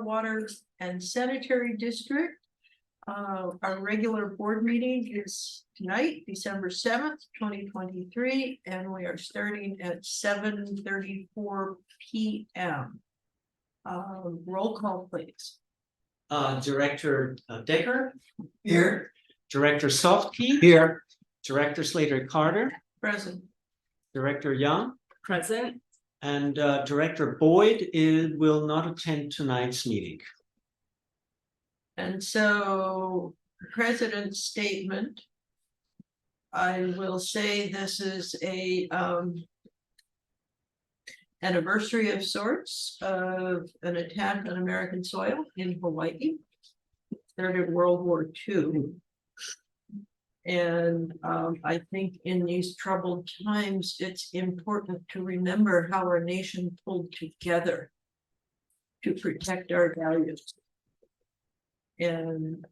Water and Sanitary District. Our regular board meeting is tonight, December 7th, 2023, and we are starting at 7:34 p.m. Roll call, please. Director Decker. Here. Director Softke. Here. Director Slater Carter. Present. Director Young. Present. And Director Boyd will not attend tonight's meeting. And so, President's statement. I will say this is a anniversary of sorts of an attack on American soil in Hawaii. Started World War II. And I think in these troubled times, it's important to remember how our nation pulled together to protect our values. And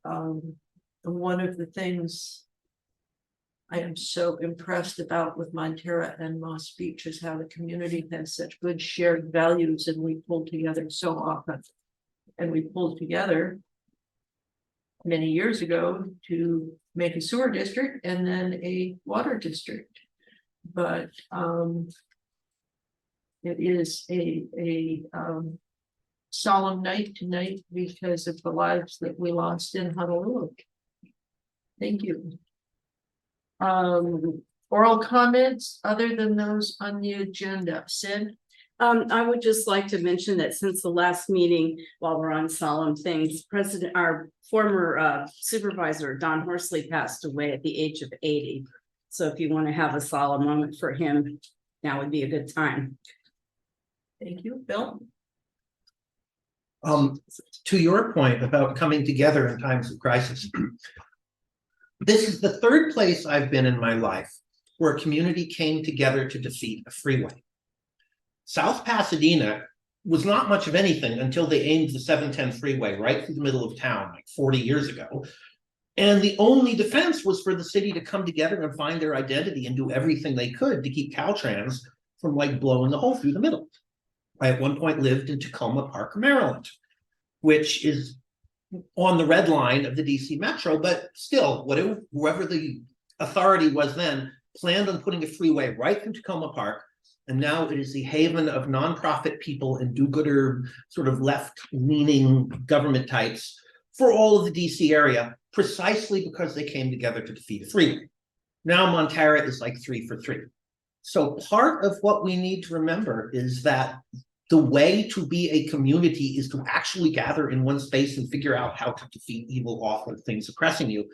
one of the things I am so impressed about with Montara and Moss Beach is how the community has such good shared values, and we pull together so often. And we pulled together many years ago to make a sewer district and then a water district. But it is a solemn night tonight because of the lives that we lost in Honolulu. Thank you. Oral comments other than those on the agenda. Sid? I would just like to mention that since the last meeting, while we're on solemn things, our former supervisor, Don Horsley, passed away at the age of 80. So if you want to have a solemn moment for him, now would be a good time. Thank you. Bill? To your point about coming together in times of crisis, this is the third place I've been in my life where a community came together to defeat a freeway. South Pasadena was not much of anything until they aimed the 710 freeway right through the middle of town like 40 years ago. And the only defense was for the city to come together and find their identity and do everything they could to keep Caltrans from like blowing a hole through the middle. I at one point lived in Tacoma Park, Maryland, which is on the red line of the DC Metro, but still, whoever the authority was then planned on putting a freeway right through Tacoma Park, and now it is the haven of nonprofit people and do-gooder sort of left-leaning government types for all of the DC area, precisely because they came together to defeat a freeway. Now Montara is like 3 for 3. So part of what we need to remember is that the way to be a community is to actually gather in one space and figure out how to defeat evil, awful things oppressing you.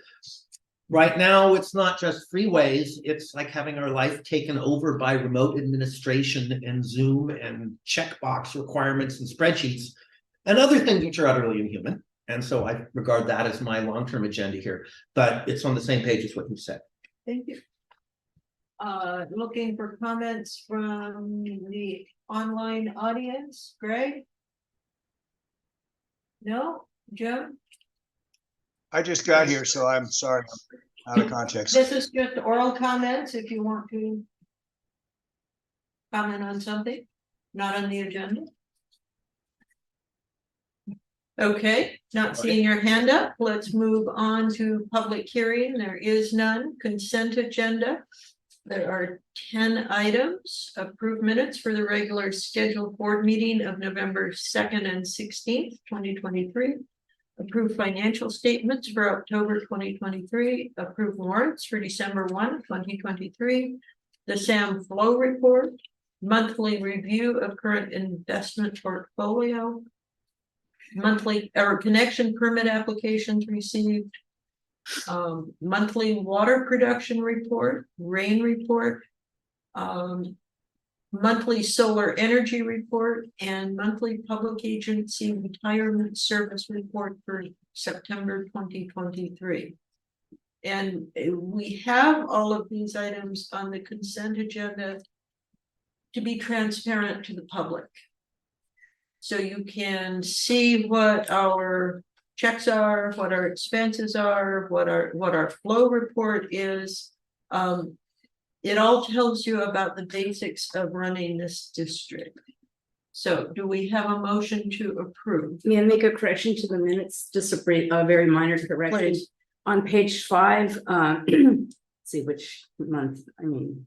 Right now, it's not just freeways. It's like having our life taken over by remote administration and Zoom and checkbox requirements and spreadsheets and other things which are utterly inhuman. And so I regard that as my long-term agenda here, but it's on the same page as what you said. Thank you. Looking for comments from the online audience. Greg? No? Jim? I just got here, so I'm sorry, I'm out of context. This is just oral comments if you want to comment on something, not on the agenda. Okay, not seeing your hand up. Let's move on to public hearing. There is none. Consent agenda. There are 10 items. Approved minutes for the regular scheduled board meeting of November 2nd and 16th, 2023. Approved financial statements for October 2023. Approved warrants for December 1, 2023. The SAM flow report. Monthly review of current investment portfolio. Monthly or connection permit applications received. Monthly water production report, rain report, monthly solar energy report, and monthly public agency retirement service report for September 2023. And we have all of these items on the consent agenda to be transparent to the public. So you can see what our checks are, what our expenses are, what our flow report is. It all tells you about the basics of running this district. So do we have a motion to approve? May I make a correction to the minutes, just a very minor correction? Please. On page 5, see which month, I mean.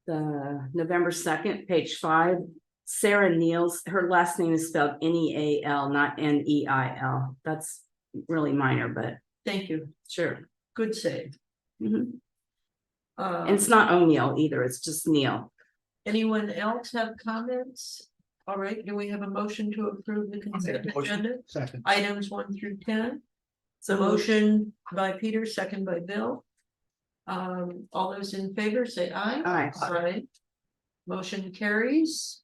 The November 2nd, page 5, Sarah Neals, her last name is spelled Neal, not Neil. That's really minor, but Thank you. sure. Good save. Mhm. Uh, And it's not O'Neill either, it's just Neil. anyone else have comments? All right, do we have a motion to approve the consent agenda? Second. Items 1 through 10. So Motion by Peter, second by Bill. All those in favor say aye. Aye. Aye. Motion carries.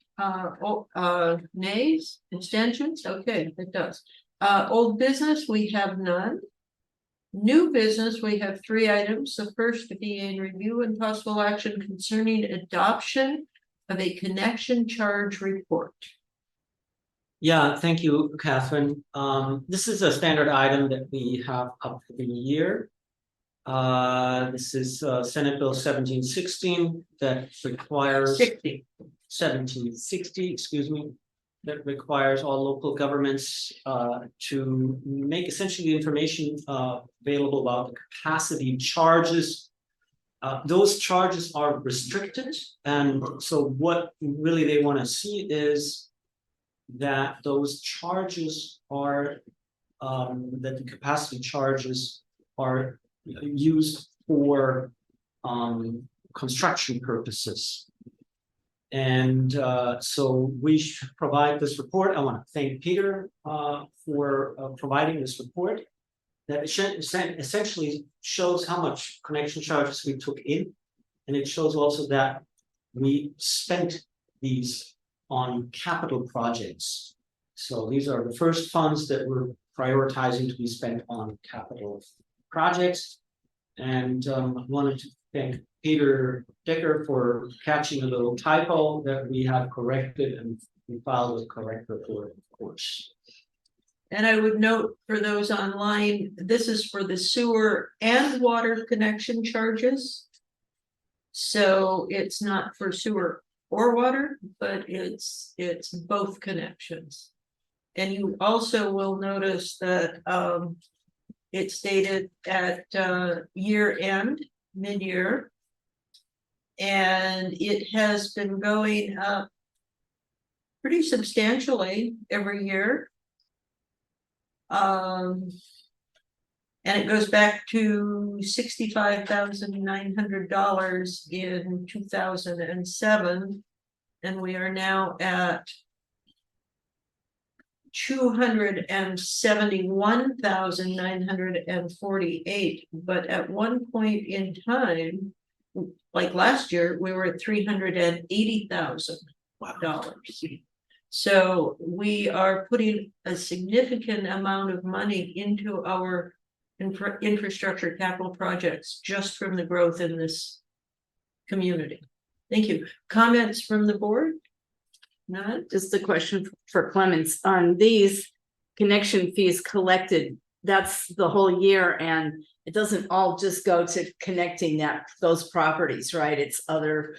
Nays, abstentions, okay, it does. Old business, we have none. New business, we have 3 items. The first being review and possible action concerning adoption of a connection charge report. Yeah, thank you, Catherine. This is a standard item that we have up for the year. This is Senate Bill 1716 that requires 1760, excuse me, that requires all local governments to make essentially the information available about the capacity charges. Those charges are restricted, and so what really they want to see is that those charges are that the capacity charges are used for construction purposes. And so we should provide this report. I want to thank Peter for providing this report that essentially shows how much connection charges we took in. And it shows also that we spent these on capital projects. So these are the first funds that we're prioritizing to be spent on capital projects. And I wanted to thank Peter Dicker for catching a little typo that we have corrected, and we filed a correct report, of course. And I would note for those online, this is for the sewer and water connection charges. So it's not for sewer or water, but it's both connections. And you also will notice that it's stated at year end, mid-year. And it has been going up pretty substantially every year. And it goes back to $65,900 in 2007, and we are now at $271,948. But at one point in time, like last year, we were at $380,000. So we are putting a significant amount of money into our infrastructure capital projects just from the growth in this community. Thank you. Comments from the board? None? Just a question for Clemens on these connection fees collected. That's the whole year, and it doesn't all just go to connecting those properties, right? It's other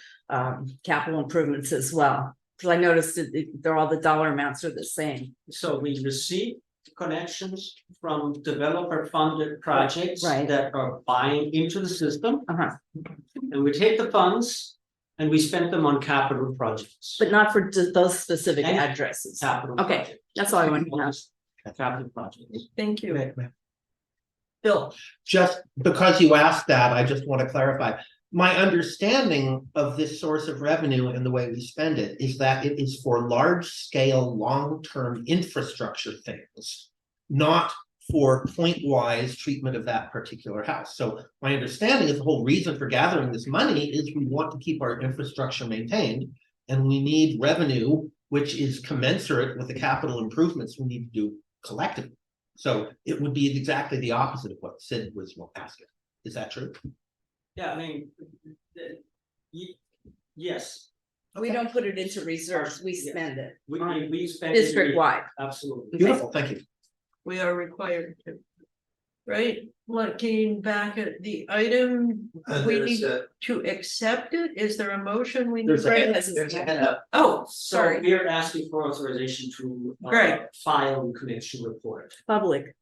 capital improvements as well. Because I noticed that they're all the dollar amounts are the same. So we receive connections from developer-funded projects Right. that are buying into the system, Uh-huh. and we take the funds and we spend them on capital projects. But not for those specific And- addresses. Capital Okay, projects. that's all I wanted to know. Capital projects. Thank you. Bill, Just because you asked that, I just want to clarify. My understanding of this source of revenue and the way we spend it is that it is for large-scale, long-term infrastructure things, not for point-wise treatment of that particular house. So my understanding is the whole reason for gathering this money is we want to keep our infrastructure maintained, and we need revenue which is commensurate with the capital improvements we need to do collectively. So it would be exactly the opposite of what Sid was asking. Is that true? Yeah, I mean, yes, We don't put it into reserves, we Yes. spend it we spend. it- district wide. Absolutely. Beautiful, thank you. we are required to. Right, looking back at the item, we There's need a- to accept it. Is there a motion we need? There's a Greg hand- has his there's a hand hand up. up. Oh, So sorry, we are asking for authorization to Great. file the connection report. Public.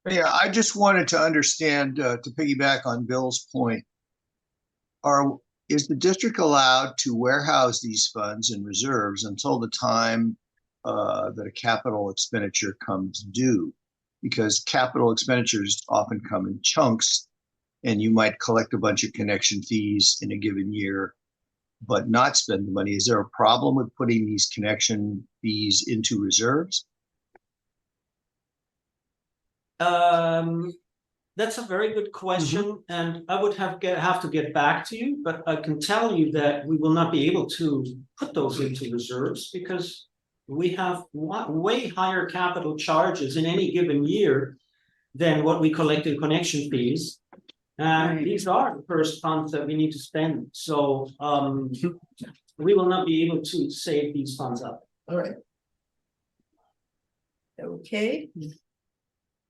Yeah, I just wanted to understand, to piggyback on Bill's point. Is the district allowed to warehouse these funds and reserves until the time that a capital expenditure comes due? Because capital expenditures often come in chunks, and you might collect a bunch of connection fees in a given year, but not spend the money. Is there a problem with putting these connection fees into reserves? That's a very good question, and I would have to get back to you, but I can tell you that we will not be able to put those into reserves because we have way higher capital charges in any given year than what we collect in connection fees. And Right. these are the first funds that we need to spend, so we will not be able to save these funds up. All right. okay.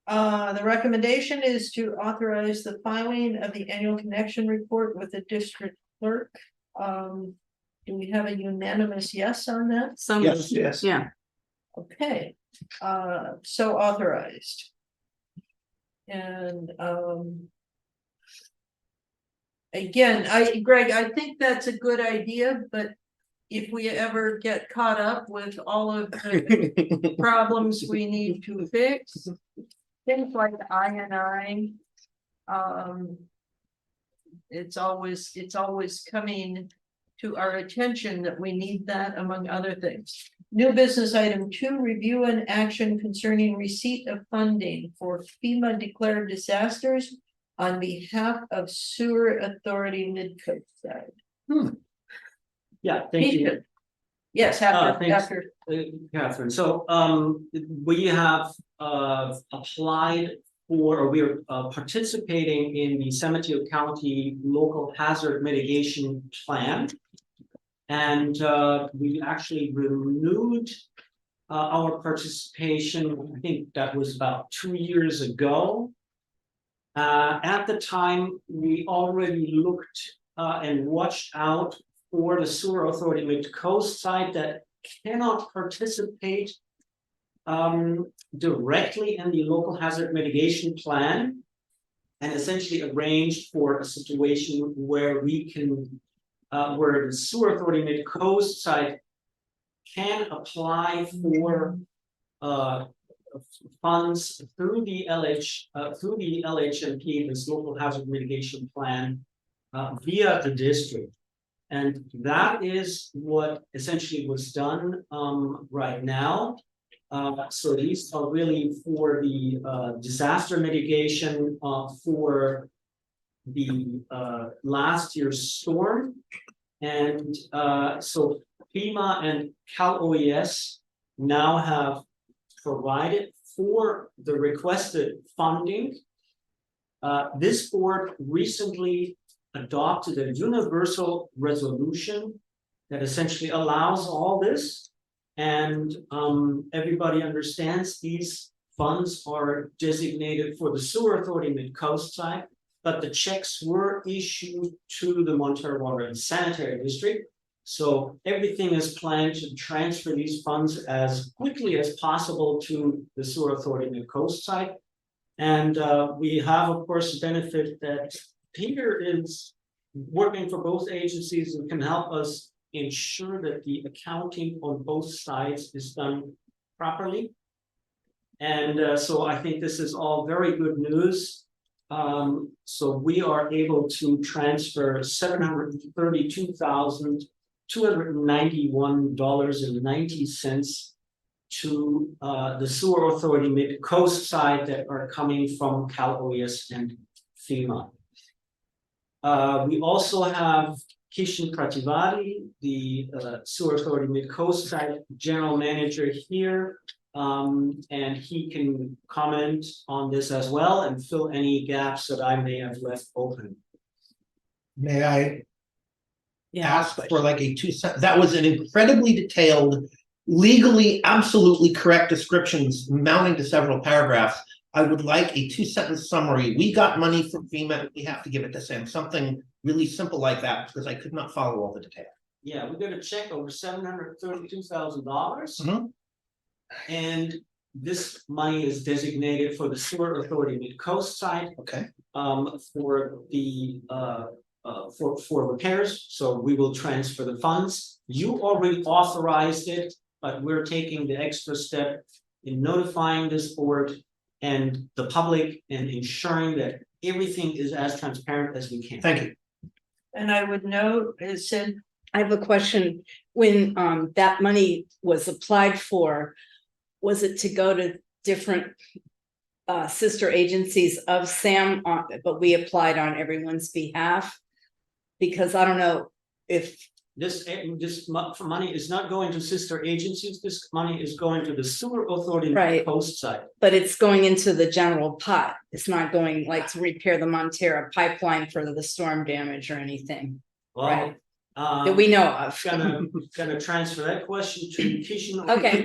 The recommendation is to authorize the filing of the annual connection report with the district clerk. Do we have a unanimous yes on that? Some, Yes, yes. yeah, Okay, so authorized. And, again, Greg, I think that's a good idea, but if we ever get caught up with all of the problems we need to fix, things like I&I, it's always coming to our attention that we need that, among other things. New business item 2, review and action concerning receipt of funding for FEMA declared disasters on behalf of Sewer Authority Midcoast side. Yeah, thank you. Yes, thanks. after, Catherine, so we have applied for, or we're participating in the Sanitary County Local Hazard Mitigation Plan. And we actually renewed our participation, I think that was about 2 years ago. At the time, we already looked and watched out for the Sewer Authority Mid-Coast side that cannot participate directly in the local hazard mitigation plan, and essentially arranged for a situation where we can, where the Sewer Authority Mid-Coast side can apply for funds through the LHMP, this local hazard mitigation plan, via the district. And that is what essentially was done right now. So these are really for the disaster mitigation for the last year's storm. And so FEMA and Cal OES now have provided for the requested funding. This board recently adopted a universal resolution that essentially allows all this. And everybody understands these funds are designated for the Sewer Authority Mid-Coast side, but the checks were issued to the Montara Water and Sanitary District. So everything is planned to transfer these funds as quickly as possible to the Sewer Authority Mid-Coast side. And we have, of course, the benefit that Peter is working for both agencies and can help us ensure that the accounting on both sides is done properly. And so I think this is all very good news. So we are able to transfer $732,291.90 to the Sewer Authority Mid-Coast side that are coming from Cal OES and FEMA. We also have Kishan Prativadi, the Sewer Authority Mid-Coast side general manager here, and he can comment on this as well and fill any gaps that I may have left open. May I yeah. ask for like a 2 cent? That was an incredibly detailed, legally absolutely correct descriptions mounting to several paragraphs I would like a 2-sentence summary. We got money from FEMA, we have to give it to Sam, something really simple like that, because I could not follow all the detail. Yeah, we got a check over $732,000. Mhm. And this money is designated for the sewer authority mid-coast side, Okay, for the, for repairs, so we will transfer the funds. You already authorized it, but we're taking the extra step in notifying this board and the public and ensuring that everything is as transparent as we can. thank you. And I would note, it said, I have a question. When that money was applied for, was it to go to different sister agencies of SAM, but we applied on everyone's behalf? Because I don't know if, This money is not going to sister agencies, this money is going to the sewer authority Right. coast side. but it's going into the general pot. It's not going like to repair the Montara pipeline for the storm damage or anything Well, Right. that we know of. gonna transfer that question to Kishan. Okay.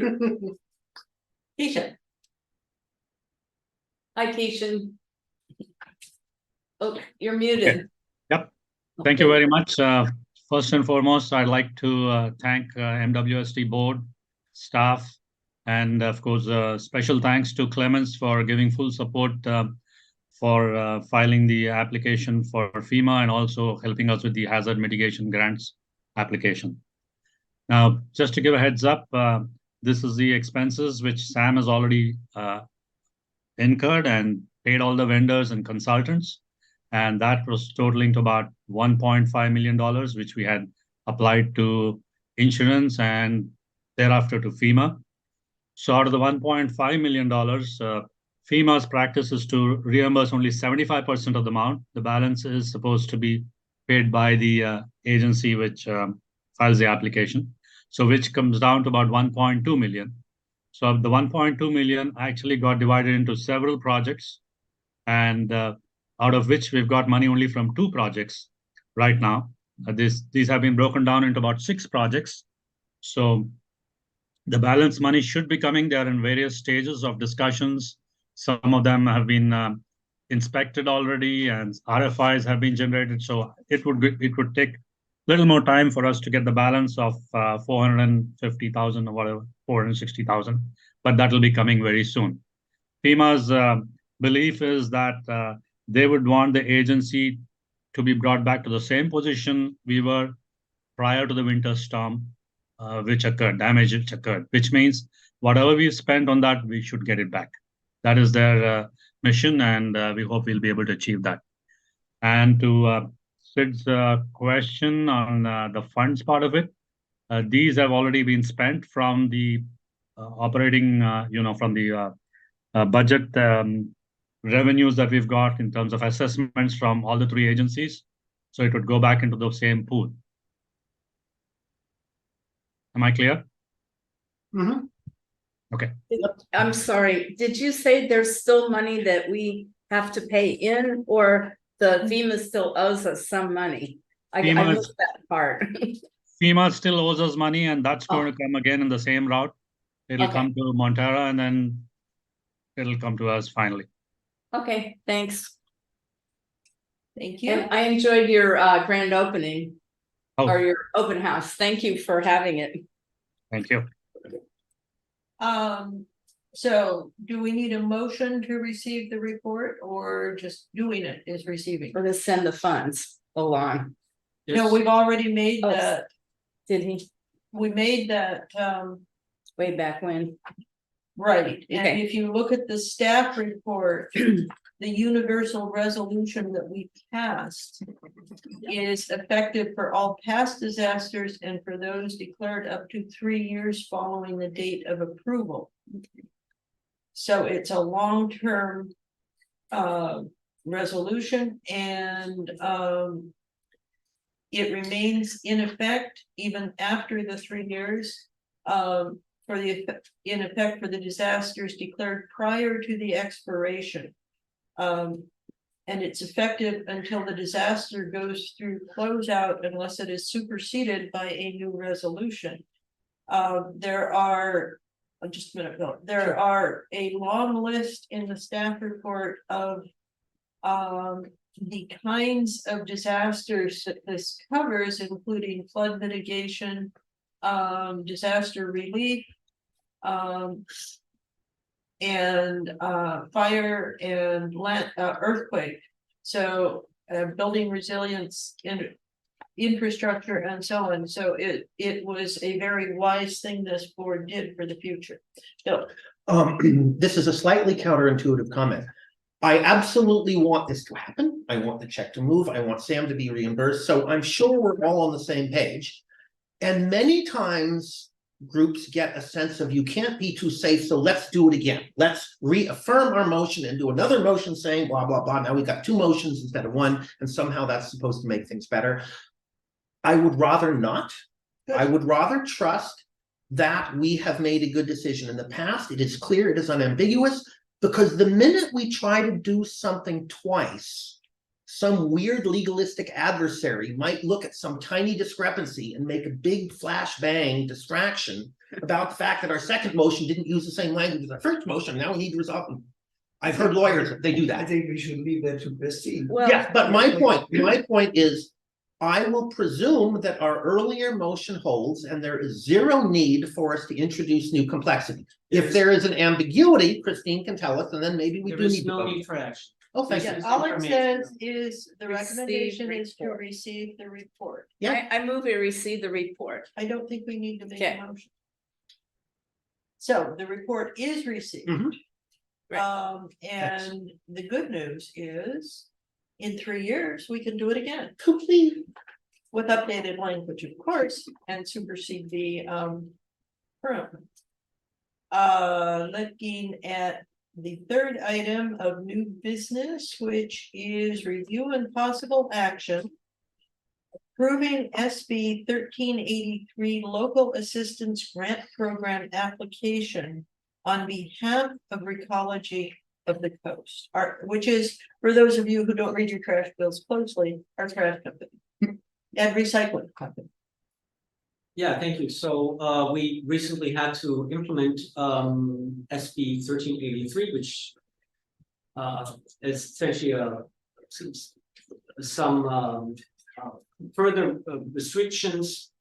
Keisha, Hi, Keishan. Oh, you're muted. Yep. Thank you very much. First and foremost, I'd like to thank MWSD board, staff, and of course, special thanks to Clemens for giving full support for filing the application for FEMA and also helping us with the hazard mitigation grants application. Now, just to give a heads up, this is the expenses which Sam has already incurred and paid all the vendors and consultants. And that was totaling to about $1.5 million, which we had applied to insurance and thereafter to FEMA. So out of the $1.5 million, FEMA's practice is to reimburse only 75% of the amount. The balance is supposed to be paid by the agency which files the application. So which comes down to about 1.2 million. So the 1.2 million actually got divided into several projects, and out of which we've got money only from 2 projects right now. These have been broken down into about 6 projects. So the balance money should be coming. They are in various stages of discussions. Some of them have been inspected already, and RFIs have been generated. So it would take a little more time for us to get the balance of 450,000 or whatever, 460,000, but that will be coming very soon. FEMA's belief is that they would want the agency to be brought back to the same position we were prior to the winter storm, damage which occurred, which means whatever we spent on that, we should get it back. That is their mission, and we hope we'll be able to achieve that. And to Sid's question on the funds part of it, these have already been spent from the operating, from the budget revenues that we've got in terms of assessments from all the 3 agencies. So it would go back into the same pool. Am I clear? Mhm. Okay. I'm sorry, did you say there's still money that we have to pay in, or the FEMA still owes us some money? I FEMA missed that part. FEMA still owes us money, and that's going to come again in the same route. It'll Okay. come to Montara, and then it'll come to us finally. Okay, thanks. thank you. And I enjoyed your grand opening Oh, or your open house. Thank you for having it. thank you. So do we need a motion to receive the report, or just doing it is receiving? We're gonna send the funds along. No, we've already made Oh, that, Did he? we made that, Way back when? right, and Okay. if you look at the staff report, the universal resolution that we passed is effective for all past disasters and for those declared up to 3 years following the date of approval. So it's a long-term resolution, and it remains in effect even after the 3 years. In effect for the disasters declared prior to the expiration. And it's effective until the disaster goes through closeout unless it is superseded by a new resolution. There are just a minute, Bill. There are a long list in the staff report of the kinds of disasters that this covers, including flood mitigation, disaster relief, and fire and land earthquake. So building resilience in infrastructure and so on. So it was a very wise thing this board did for the future. So This is a slightly counterintuitive comment. I absolutely want this to happen. I want the check to move. I want Sam to be reimbursed. So I'm sure we're all on the same page. And many times groups get a sense of you can't be too safe, so let's do it again. Let's reaffirm our motion and do another motion saying blah, blah, blah. Now we got two motions instead of one, and somehow that's supposed to make things better. I would rather not. I would rather trust that we have made a good decision in the past. It is clear, it is unambiguous, because the minute we try to do something twice, some weird legalistic adversary might look at some tiny discrepancy and make a big flashbang distraction about the fact that our second motion didn't use the same language as our first motion. Now we need to resolve them. I've heard lawyers, they do I that. think we should leave that to Christine. Well, Yes, but my point is, I will presume that our earlier motion holds and there is zero need for us to introduce new complexity. If there is an ambiguity, Christine can tell us, and then maybe we There do is need to no vote. need for action. Oh, thank you. yeah, all it information. says is the Receive recommendation is to report. receive the report. Yeah. I move we receive the report. I don't think we need to make Okay. a motion. So the report is received. Mhm. Right. And the good news is, in 3 years, we can do it again Complete. with updated language, of course, and supersede the current one. Looking at the third item of new business, which is review and possible action. Approving SB 1383 local assistance grant program application on behalf of Recology of the Coast, which is, for those of you who don't read your trash bills closely, our trash company and recycling company. Yeah, thank you. So we recently had to implement SB 1383, which is essentially some further restrictions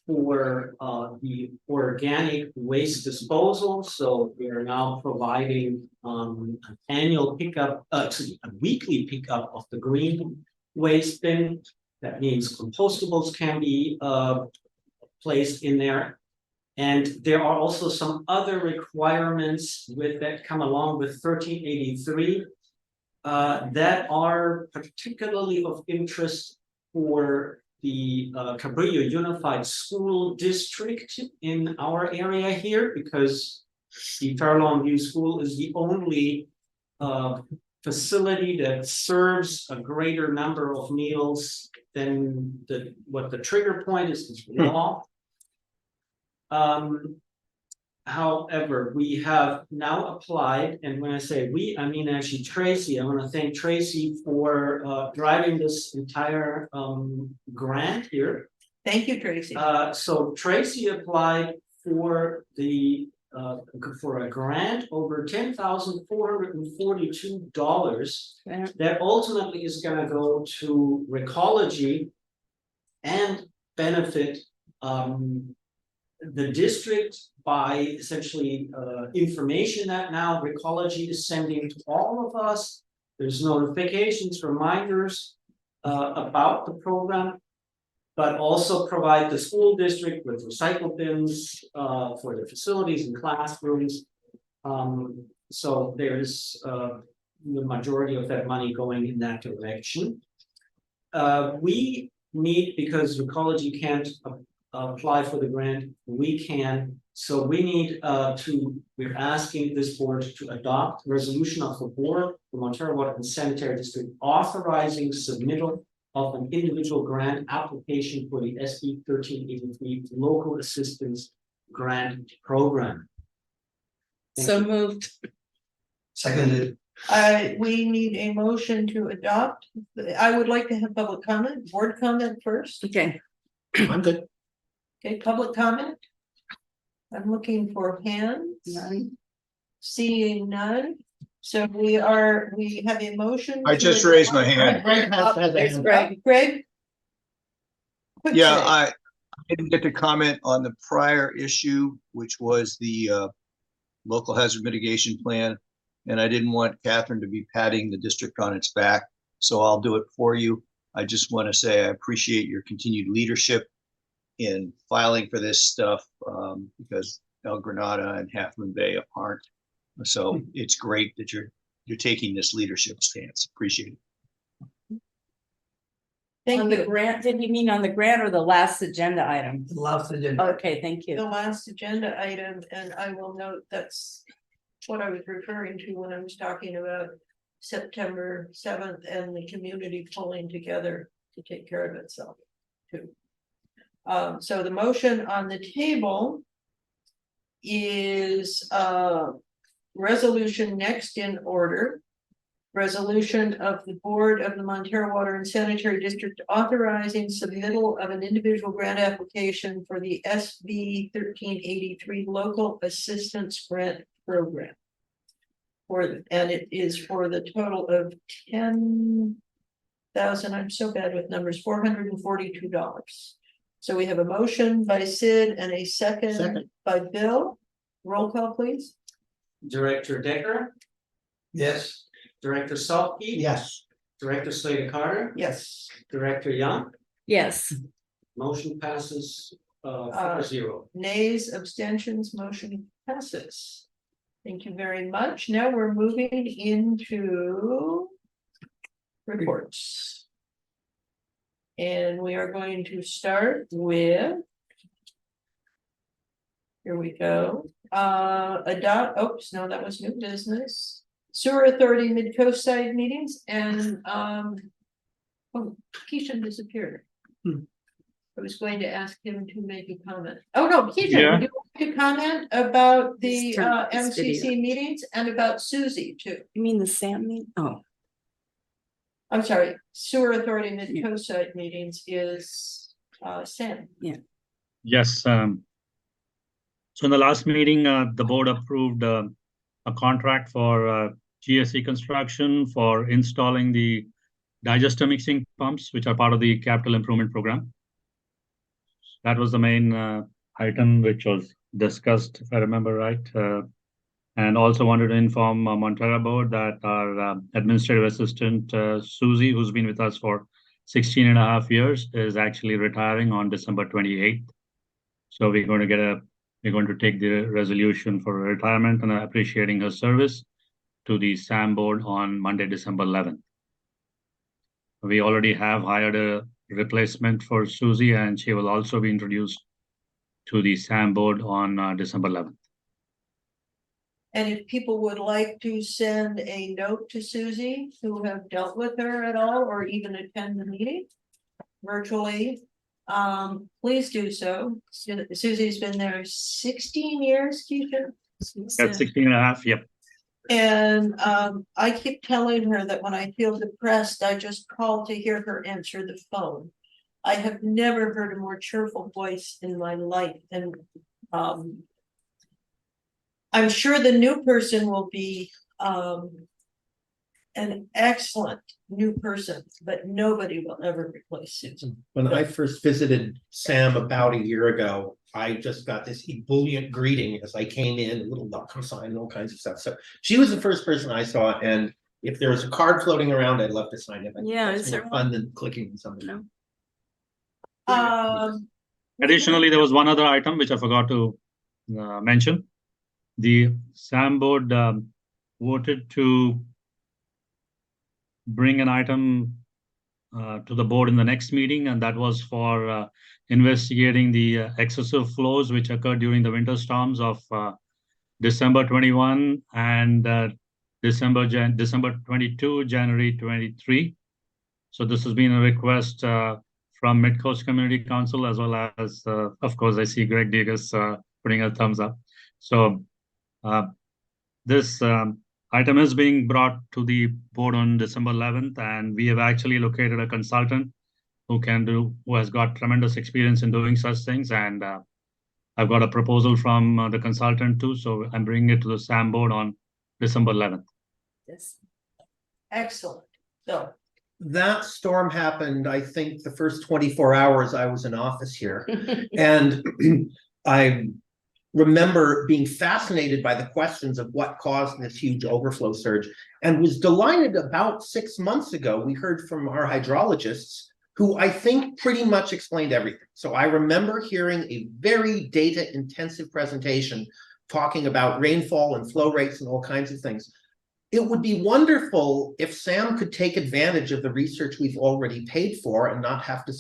for the organic waste disposal. So we are now providing an annual pickup, a weekly pickup of the green waste bin. That means compostables can be placed in there. And there are also some other requirements that come along with 1383 that are particularly of interest for the Cabrillo Unified School District in our area here, because the Fair View School is the only facility that serves a greater number of meals than what the trigger point is law. However, we have now applied, and when I say we, I mean actually Tracy. I want to thank Tracy for driving this entire grant here. Thank you, Tracy. So Tracy applied for for a grant over $10,442 that ultimately is going to go to Recology and benefit the district by essentially information that now Recology is sending to all of us. There's notifications, reminders about the program, but also provide the school district with recycle bins for the facilities and classrooms. So there's the majority of that money going in that direction. We need, because Recology can't apply for the grant, we can. So we need we're asking this board to adopt resolution of the board, the Montara Water and Sanitary District, authorizing submittal of an individual grant application for the SB 1383 local assistance grant program. So moved. Seconded. We need a motion to adopt. I would like to have public comment, board comment first. Okay. I'm good. Okay, public comment. I'm looking for hands. None. Seeing none. So we have a motion. I to just raised my hand. Greg has a There's hand up. Greg. Greg? Quick Yeah, save. I didn't get to comment on the prior issue, which was the local hazard mitigation plan. And I didn't want Catherine to be patting the district on its back, so I'll do it for you. I just want to say I appreciate your continued leadership in filing for this stuff, because El Granada and Half Moon Bay aren't. So it's great that you're taking this leadership stance. Appreciate it. Thank On the you. grant, did you mean on the grant or the last agenda item? Last agenda. Okay, thank The you. last agenda item, and I will note that's what I was referring to when I was talking about September 7th and the community pulling together to take care of itself too. So the motion on the table is resolution next in order. Resolution of the Board of the Montara Water and Sanitary District authorizing submittal of an individual grant application for the SB 1383 Local Assistance Grant Program. And it is for the total of $10,000. I'm so bad with numbers, $442. So we have a motion by Sid and a second by Bill. Roll call, please. Director Decker, Yes. Director Salke. Yes. Director Slater Carter, Yes. Director Young, Yes, motion passes 4-0. Nays, abstentions, motion passes. Thank you very much. Now we're moving into reports. And we are going to start with. Here we go. Oops, no, that was new business. Sewer Authority Mid-Coast side meetings and Keisha disappeared. I was going to ask him to make a comment. Oh, no, Keisha, Yeah. would you like to comment about the Just turn off this MCC video. meetings and about Susie too? you mean the Sam meeting? Oh, I'm sorry, Sewer Authority Mid-Coast side meetings is Sam. Yes. So in the last meeting, the board approved a contract for GSE construction for installing the digester mixing pumps, which are part of the capital improvement program. That was the main item which was discussed, if I remember right. And also wanted to inform Montara board that our administrative assistant, Susie, who's been with us for 16 and a half years, is actually retiring on December 28th. So we're going to take the resolution for retirement and appreciating her service to the SAM board on Monday, December 11th. We already have hired a replacement for Susie, and she will also be introduced to the SAM board on December 11th. And if people would like to send a note to Susie who have dealt with her at all, or even attend the meeting virtually, please do so. Susie's been there 16 years, Keisha. At 16 and a half, yep. And I keep telling her that when I feel depressed, I just call to hear her answer the phone. I have never heard a more cheerful voice in my life, and I'm sure the new person will be an excellent new person, but nobody will ever replace Susan. When I first visited Sam about a year ago, I just got this ebullient greeting as I came in, a little welcome sign and all kinds of stuff. So she was the first person I saw, and if there was a card floating around, I'd love to sign it. Yeah, It's is more there fun than clicking on something. No. Additionally, there was one other item which I forgot to mention. The SAM board voted to bring an item to the board in the next meeting, and that was for investigating the excessive flows which occurred during the winter storms of December 21 and December 22, January 23. So this has been a request from Mid-Coast Community Council, as well as, of course, I see Greg Degas putting a thumbs up. So this item is being brought to the board on December 11th, and we have actually located a consultant who has got tremendous experience in doing such things. And I've got a proposal from the consultant too, so I'm bringing it to the SAM board on December 11th. Yes. Excellent. So, That storm happened, I think, the first 24 hours I was in office here. And I remember being fascinated by the questions of what caused this huge overflow surge, and was delighted about 6 months ago, we heard from our hydrologists, who I think pretty much explained everything. So I remember hearing a very data-intensive presentation talking about rainfall and flow rates and all kinds of things. It would be wonderful if Sam could take advantage of the research we've already paid for and not have to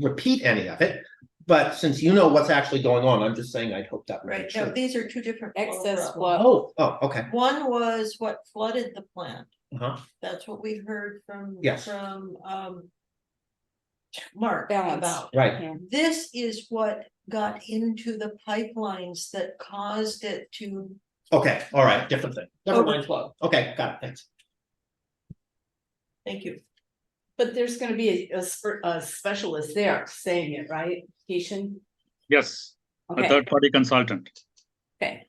repeat any of it. But since you know what's actually going on, I'm just saying I'd hope that would be right, now, true. these are two different. flow Excess problems. flow. Okay. One was what flooded the plant. Uh-huh. That's what we heard from. Yes. From, Mark Balance. about. Right. Yeah. This is what got into the pipelines that caused it to Okay. All right. Different thing. Never mind. overflow. Okay. Got it. Thanks. Thank you. But there's gonna be a specialist there saying it, right, Keishan? Yes, a Okay, third-party consultant. okay.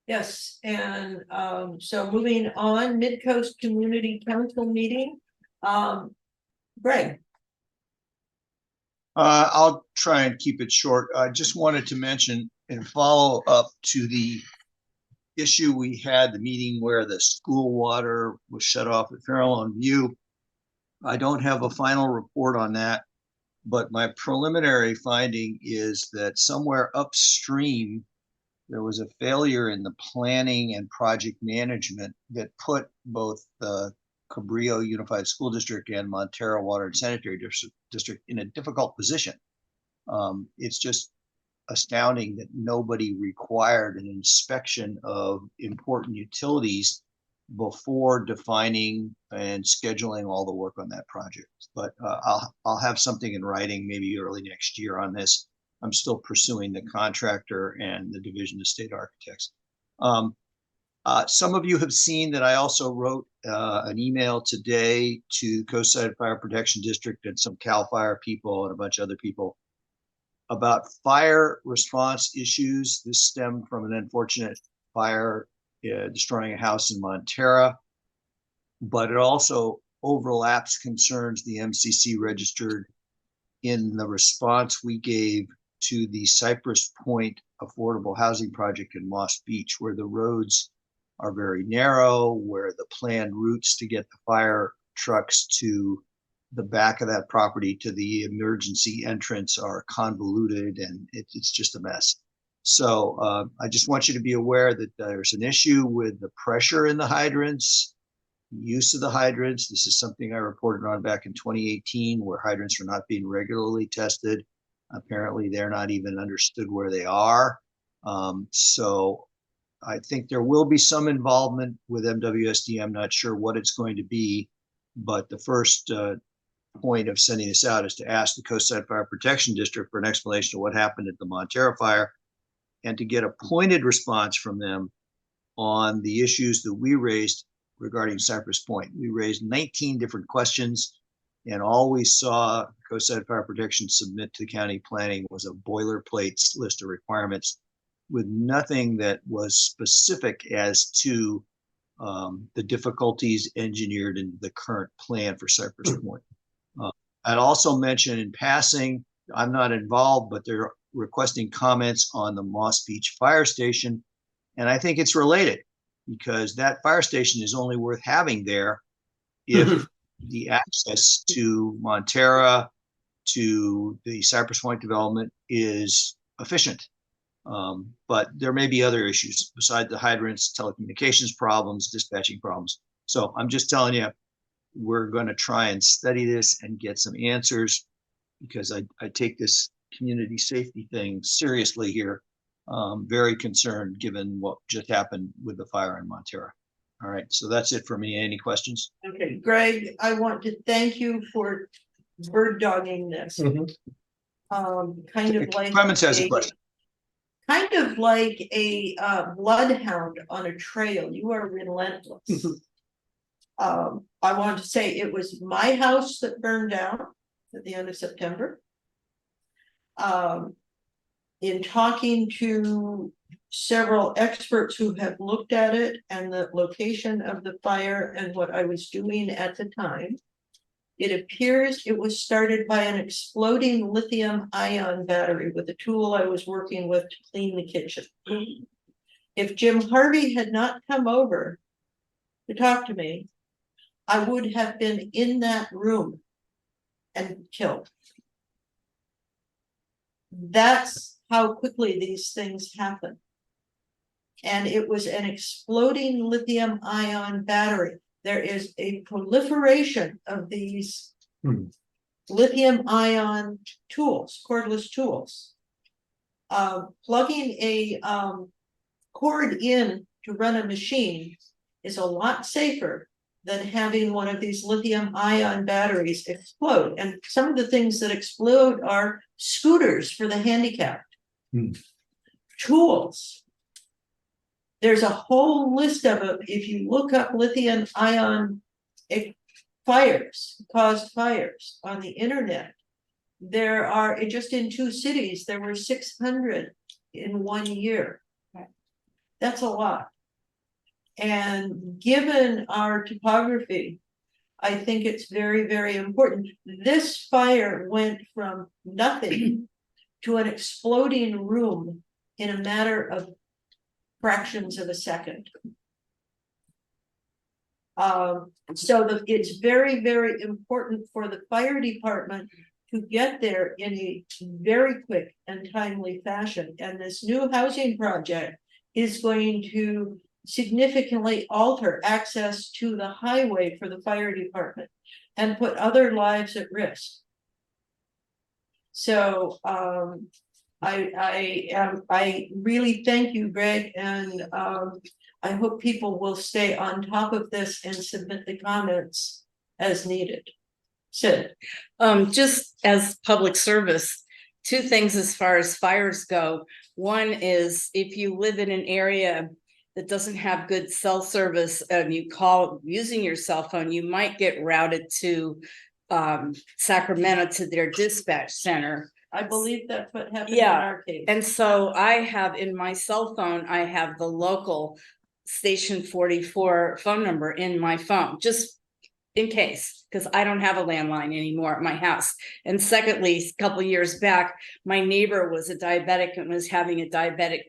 Yes, and so moving on, Mid-Coast Community Council meeting. Greg, I'll try and keep it short. I just wanted to mention and follow up to the issue we had, the meeting where the school water was shut off at Farallon View. I don't have a final report on that, but my preliminary finding is that somewhere upstream, there was a failure in the planning and project management that put both the Cabrillo Unified School District and Montara Water and Sanitary District in a difficult position. It's just astounding that nobody required an inspection of important utilities before defining and scheduling all the work on that project. But I'll have something in writing maybe early next year on this. I'm still pursuing the contractor and the Division of State Architects. Some of you have seen that I also wrote an email today to Coastside Fire Protection District and some CAL FIRE people and a bunch of other people about fire response issues. This stemmed from an unfortunate fire destroying a house in Montara, but it also overlaps concerns the MCC registered in the response we gave to the Cypress Point affordable housing project in Moss Beach, where the roads are very narrow, where the planned routes to get the fire trucks to the back of that property to the emergency entrance are convoluted, and it's just a mess. So I just want you to be aware that there's an issue with the pressure in the hydrants, use of the hydrants. This is something I reported on back in 2018, where hydrants are not being regularly tested. Apparently, they're not even understood where they are. So I think there will be some involvement with MWSD. I'm not sure what it's going to be, but the first point of sending this out is to ask the Coastside Fire Protection District for an explanation of what happened at the Montara fire, and to get a pointed response from them on the issues that we raised regarding Cypress Point. We raised 19 different questions, and all we saw Coastside Fire Protection submit to county planning was a boilerplate list of requirements with nothing that was specific as to the difficulties engineered in the current plan for Cypress Point. I'd also mention in passing, I'm not involved, but they're requesting comments on the Moss Beach Fire Station. And I think it's related, because that fire station is only worth having there if the access to Montara, to the Cypress Point development is efficient. But there may be other issues besides the hydrants, telecommunications problems, dispatching problems. So I'm just telling you, we're going to try and study this and get some answers, because I take this community safety thing seriously here. Very concerned given what just happened with the fire in Montara. All right, so that's it for me. Any questions? okay, Greg, I want to thank you for bird dogging this. Kind of like. Clemens has a question. Kind of like a bloodhound on a trail. You are relentless. I want to say it was my house that burned down at the end of September. in talking to several experts who have looked at it and the location of the fire and what I was doing at the time, it appears it was started by an exploding lithium ion battery with a tool I was working with to clean the kitchen. If Jim Harvey had not come over to talk to me, I would have been in that room and killed. That's how quickly these things happen. And it was an exploding lithium ion battery. There is a proliferation of these lithium ion tools, cordless tools. Plugging a cord in to run a machine is a lot safer than having one of these lithium ion batteries explode. And some of the things that explode are scooters for the handicapped, tools. There's a whole list of them. If you look up lithium ion caused fires on the internet, there are, just in 2 cities, there were 600 in 1 year. That's a lot. And given our topography, I think it's very, very important. This fire went from nothing to an exploding room in a matter of fractions of a second. It's very, very important for the fire department to get there in a very quick and timely fashion. And this new housing project is going to significantly alter access to the highway for the fire department and put other lives at risk. So I really thank you, Greg, and I hope people will stay on top of this and submit the comments as needed. Sid. Just as public service, 2 things as far as fires go. One is if you live in an area that doesn't have good cell service and you call using your cell phone, you might get routed to Sacramento to their dispatch center. I believe that's what happened in our case. And so I have in my cell phone, I have the local station 44 phone number in my phone, just in case, because I don't have a landline anymore at my house. And secondly, a couple of years back, my neighbor was a diabetic and was having a diabetic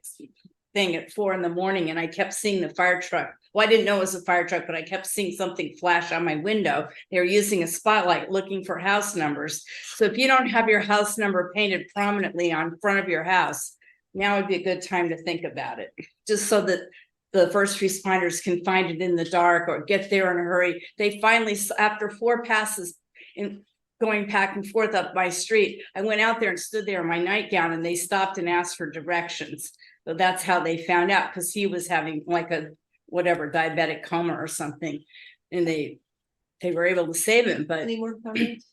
thing at 4 a.m. and I kept seeing the fire truck. Well, I didn't know it was a fire truck, but I kept seeing something flash on my window. They were using a spotlight looking for house numbers. So if you don't have your house number painted prominently on front of your house, now would be a good time to think about it, just so that the first responders can find it in the dark or get there in a hurry. They finally, after 4 passes in going back and forth up my street, I went out there and stood there in my nightgown and they stopped and asked for directions. So that's how they found out, because he was having like a whatever diabetic coma or something, and they were able to save him. But any more comments?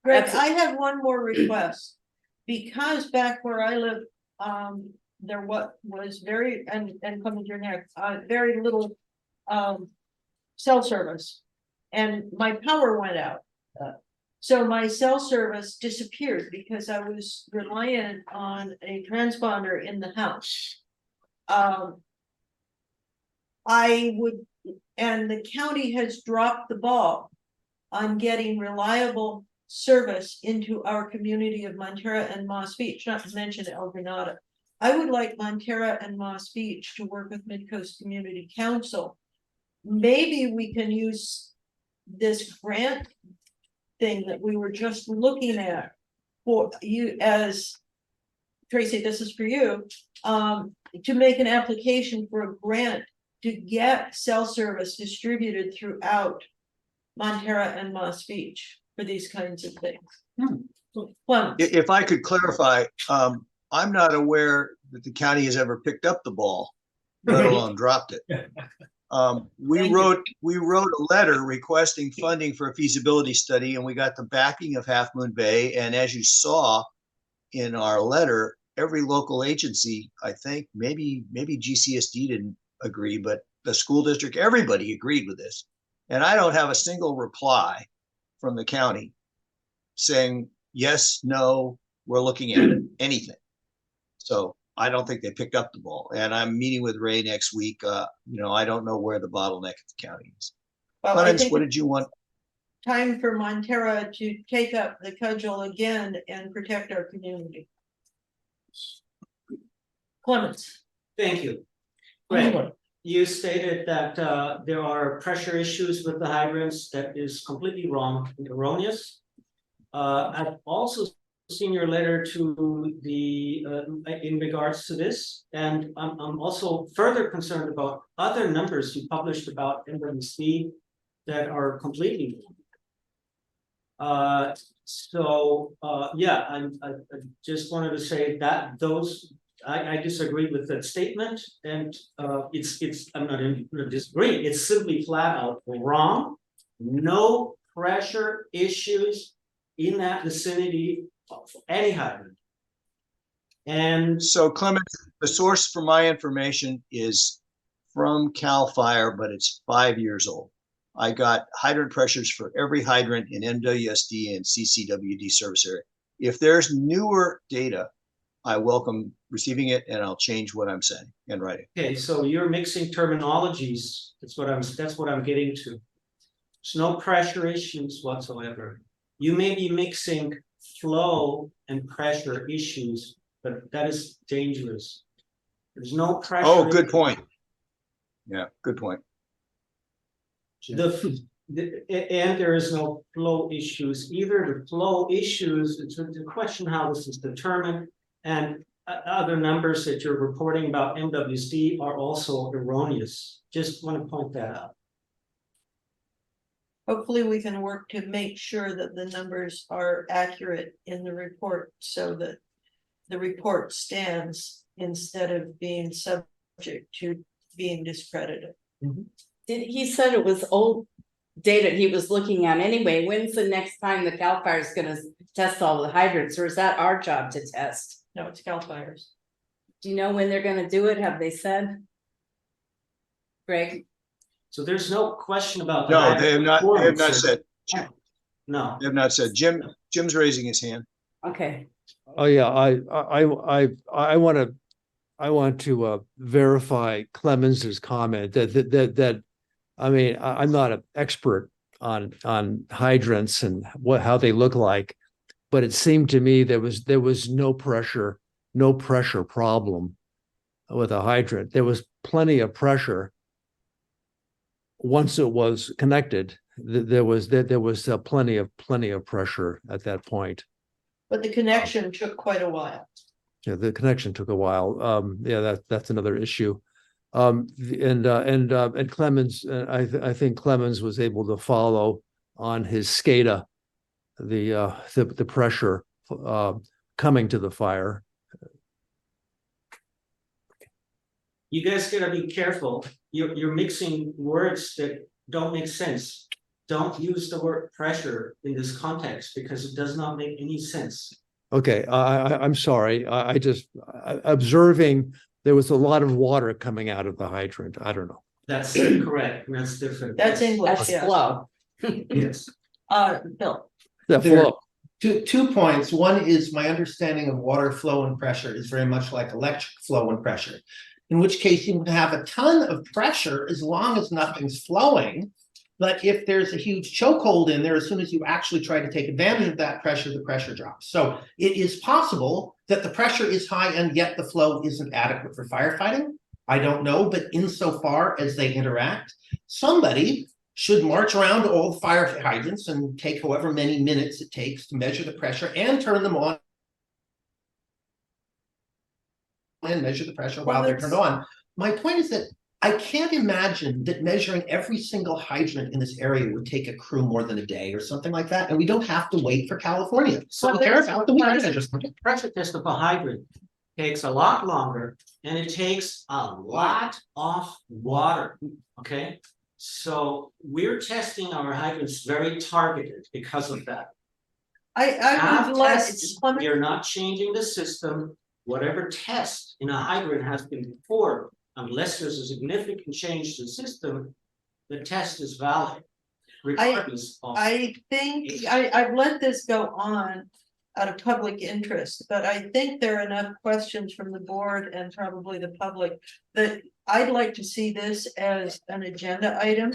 Greg, That's- I have one more request, because back where I live, there was very and coming to your neck, very little cell service, and my power went out. So my cell service disappeared because I was reliant on a transponder in the house. And the county has dropped the ball on getting reliable service into our community of Montara and Moss Beach, not to mention El Granada. I would like Montara and Moss Beach to work with Midcoast Community Council. Maybe we can use this grant thing that we were just looking at for you, as Tracy, this is for you, to make an application for a grant to get cell service distributed throughout Montara and Moss Beach for these kinds of things. Well, If I could clarify, I'm not aware that the county has ever picked up the ball, let alone dropped it. We wrote a letter requesting funding for a feasibility study, and we got the backing of Half Moon Bay. And as you saw in our letter, every local agency, I think, maybe GCSD didn't agree, but the school district, everybody agreed with this. And I don't have a single reply from the county saying, yes, no, we're looking at it, anything. So I don't think they picked up the ball. And I'm meeting with Ray next week. I don't know where the bottleneck at the county is. Well, I Clarence, think what did you want? time for Montara to take up the cudgel again and protect our community. Clements. Thank you. Greg, you stated that there are pressure issues with the hydrants. That is completely wrong and erroneous. I've also seen your letter to the in regards to this, and I'm also further concerned about other numbers you published about MWSD that are completely wrong. Yeah, I just wanted to say that I disagree with that statement, and I'm not in disagree. It's simply flat out wrong. No pressure issues in that vicinity of any hydrant. And So Clement, the source for my information is from CAL FIRE, but it's 5 years old. I got hydrant pressures for every hydrant in MWSD and CCWD service area. If there's newer data, I welcome receiving it, and I'll change what I'm saying and writing. okay, so you're mixing terminologies. That's what I'm getting to. There's no pressure issues whatsoever. You may be mixing flow and pressure issues, but that is dangerous. There's no pressure. Oh, good point. Yeah, good point. And there is no flow issues either. The flow issues, it's a question how this is determined, and other numbers that you're reporting about MWSD are also erroneous. Just want to point that out. Hopefully we can work to make sure that the numbers are accurate in the report so that the report stands instead of being subject to being discredited. He said it was old data he was looking at anyway. When's the next time the CAL FIRE is gonna test all the hydrants, or is that our job to test? No, it's CAL FIRE's. Do you know when they're gonna do it? Have they said? Greg? So there's no question about. No, they have not said. No. They have not said. Jim's raising his hand. Okay. Oh, yeah, I want to verify Clemens's comment that I mean, I'm not an expert on hydrants and how they look like, but it seemed to me there was no pressure problem with a hydrant. There was plenty of pressure once it was connected. There was plenty of pressure at that point. But the connection took quite a while. Yeah, the connection took a while. Yeah, that's another issue. And Clemens, I think Clemens was able to follow on his SCADA the pressure coming to the fire. You guys gotta be careful. You're mixing words that don't make sense. Don't use the word pressure in this context because it does not make any sense. Okay, I'm sorry. I just observing there was a lot of water coming out of the hydrant. I don't know. That's incorrect. That's different. That's English, That's yes. flow. Yes. Bill, That There- flow. Two points. One is my understanding of water flow and pressure is very much like electric flow and pressure. In which case you can have a ton of pressure as long as nothing's flowing. But if there's a huge chokehold in there, as soon as you actually try to take advantage of that pressure, the pressure drops. So it is possible that the pressure is high and yet the flow isn't adequate for firefighting. I don't know, but insofar as they interact, somebody should march around to all the fire hydrants and take however many minutes it takes to measure the pressure and turn them on and measure the pressure while they're turned on. My point is that I can't imagine that measuring every single hydrant in this area would take a crew more than a day or something like that, and we don't have to wait for California. So Pressure test of a hydrant takes a lot longer and it takes a lot of water. Okay, so we're testing our hydrants very targeted because of that. I would like, Tests, you're not changing the system. Whatever test in a hydrant has been performed, unless there's a significant change to the system, the test is valid. Regardless of. I think I've let this go on out of public interest, but I think there are enough questions from the board and probably the public that I'd like to see this as an agenda item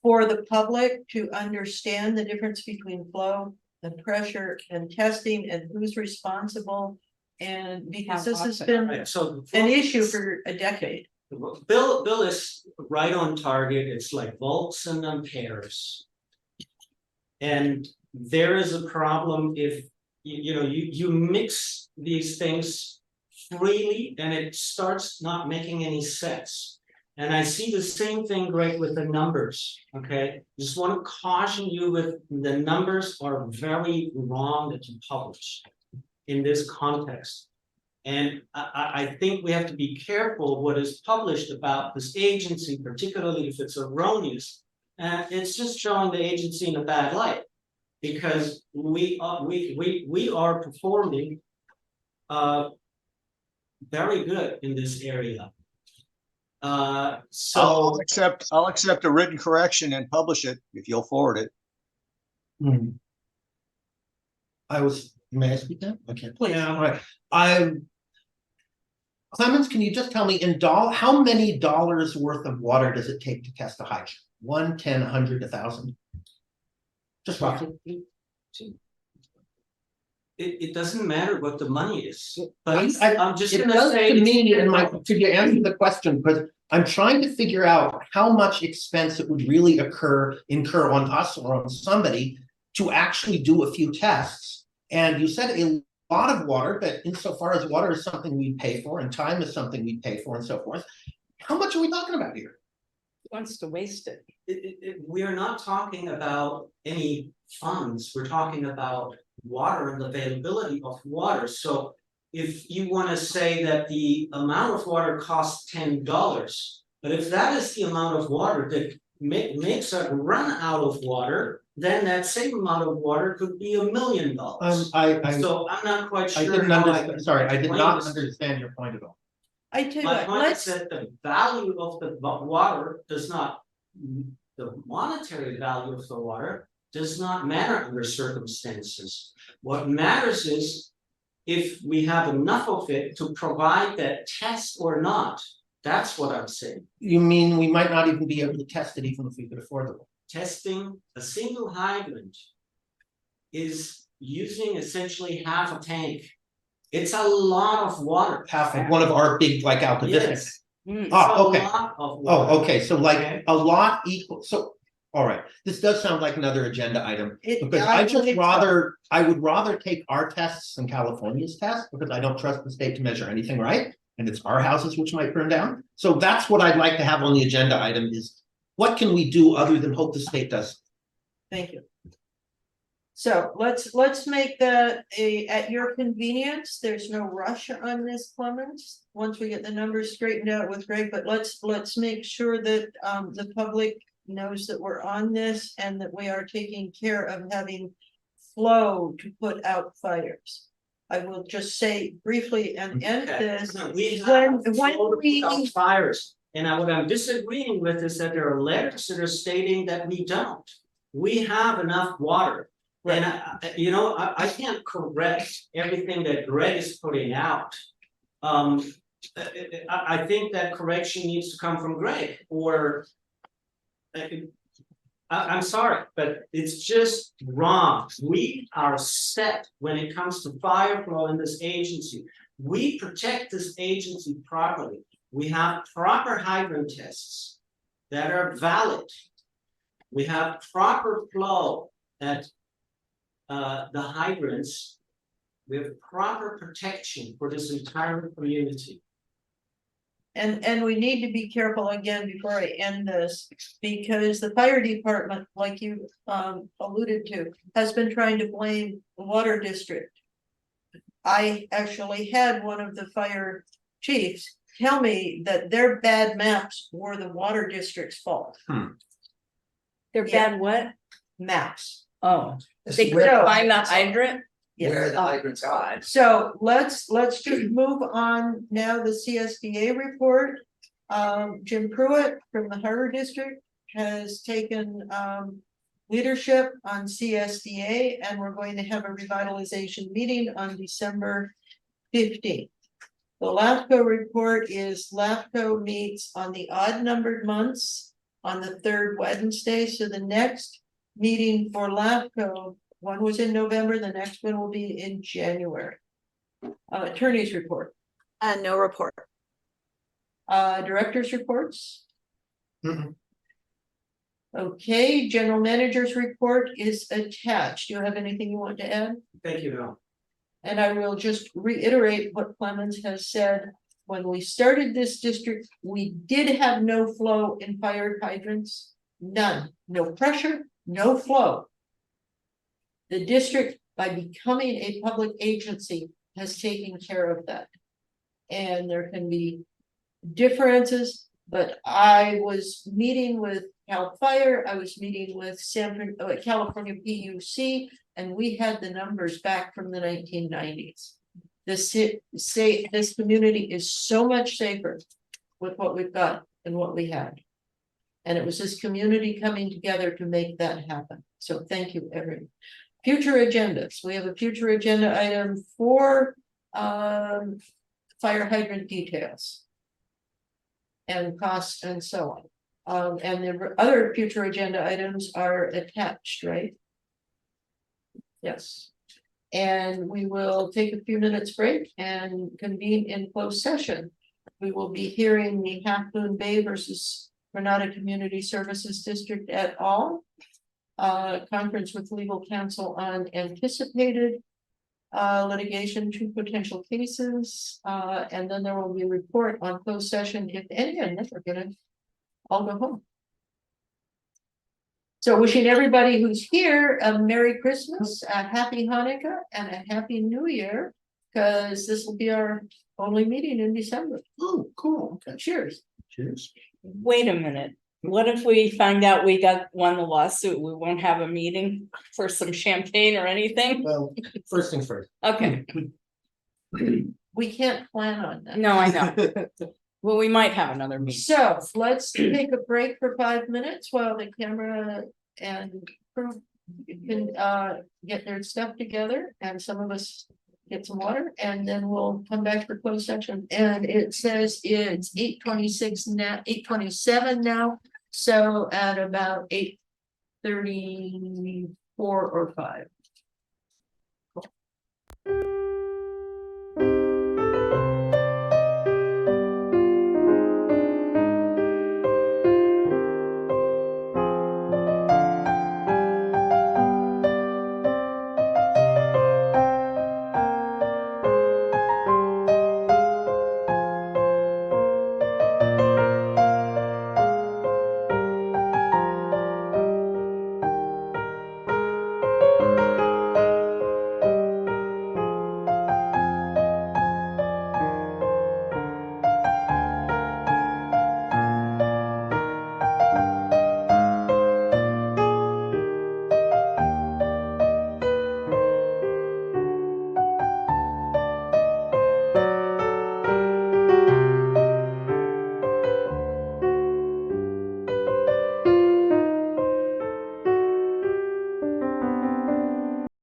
for the public to understand the difference between flow and pressure and testing and who's responsible. And because this has been Right, so. an issue for a decade. Bill is right on target. It's like volts and amperes. And there is a problem if you mix these things freely and it starts not making any sense. And I see the same thing, Greg, with the numbers. Okay, just want to caution you with the numbers are very wrong that you publish in this context. And I think we have to be careful what is published about this agency, particularly if it's erroneous. And it's just showing the agency in a bad light, because we are performing very good in this area. So I'll accept a written correction and publish it if you'll forward it. May I speak now? Okay. Please. Yeah, all right. Clemens, can you just tell me how many dollars worth of water does it take to test a hydrant? 1, 10, 100, 1,000? Just roughly. it doesn't matter what the money is, but I'm I'm just It gonna does say. to me, could you answer the question? Because I'm trying to figure out how much expense it would really incur on us or on somebody to actually do a few tests. And you said a lot of water, but insofar as water is something we pay for and time is something we pay for and so forth, how much are we talking about here? Wants to waste it. We are not talking about any funds, we're talking about water and the availability of water. So if you want to say that the amount of water costs $10, but if that is the amount of water that makes us run out of water, then that same amount of water could be $1 million. So I'm not quite sure. I didn't understand. Sorry, I did not understand your point at all. I tell you My what, point is let's, that the value of the water does not, the monetary value of the water does not matter under circumstances. What matters is if we have enough of it to provide that test or not. That's what I'm saying. You mean we might not even be able to test it even if we could afford it? Testing a single hydrant is using essentially half a tank. It's a lot of water. Half of one of our big, like out the business. Yes. It's Ah, a okay. lot of water. Oh, okay, so like Okay. a lot equal, so, all right, this does sound like another agenda item. Because I I would rather take our tests than California's tests, because I don't trust the state to measure anything right. And it's our houses which might burn down. So that's what I'd like to have on the agenda item is, what can we do other than hope the state does? Thank you. So let's make that at your convenience. There's no rush on this, Clemens. Once we get the numbers straightened out with Greg, but let's make sure that the public knows that we're on this and that we are taking care of having flow to put out fires. I will just say briefly and end this. We When have we fires, and what I'm disagreeing with is that there are letters that are stating that we don't. We have enough water. And I can't correct everything that Greg is putting out. I think that correction needs to come from Greg, or I'm sorry, but it's just wrong. We are set when it comes to fire flow in this agency. We protect this agency properly. We have proper hydrant tests that are valid. We have proper flow at the hydrants. We have proper protection for this entire community. And we need to be careful again before I end this, because the fire department, like you alluded to, has been trying to blame the water district. I actually had one of the fire chiefs tell me that their bad maps were the water district's fault. They're bad what? Maps. Oh, This they is where- couldn't find the hydrant? Where the hydrants are. So let's just move on now. The CSDA report. Jim Pruitt from the Harbor District has taken leadership on CSDA, and we're going to have a revitalization meeting on December 15th. The LAFCO report is LAFCO meets on the odd numbered months on the third Wednesday. So the next meeting for LAFCO, one was in November, the next one will be in January. Attorney's report, No report. director's reports. Mhm. Okay, general manager's report is attached. Do you have anything you want to add? Thank you, Bill. And I will just reiterate what Clemens has said. When we started this district, we did have no flow in fire hydrants. None, no pressure, no flow. The district, by becoming a public agency, has taken care of that. And there can be differences, but I was meeting with Cal Fire, I was meeting with California PUC, and we had the numbers back from the 1990s. This community is so much safer with what we've got and what we had. And it was this community coming together to make that happen. So thank you, everyone. Future agendas. We have a future agenda item for fire hydrant details and costs and so on. And the other future agenda items are attached, right? Yes. And we will take a few minutes break and convene in closed session. We will be hearing the Half Moon Bay versus Granada Community Services District et al. Conference with legal counsel on anticipated litigation, two potential cases, and then there will be a report on closed session, if any, and then we're gonna all go home. So wishing everybody who's here a Merry Christmas, a Happy Hanukkah, and a Happy New Year, because this will be our only meeting in December. Oh, cool. Okay. Cheers. Cheers. Wait a minute. What if we find out we won the lawsuit? We won't have a meeting for some champagne or anything? Well, first things first. Okay, We can't plan on that. no, I know. Well, we might have another meeting. So let's take a break for 5 minutes while the camera and crew can get their stuff together, and some of us get some water, and then we'll come back for closed session. And it says it's 8:26 now, 8:27 now. So at about 8:34 or 5.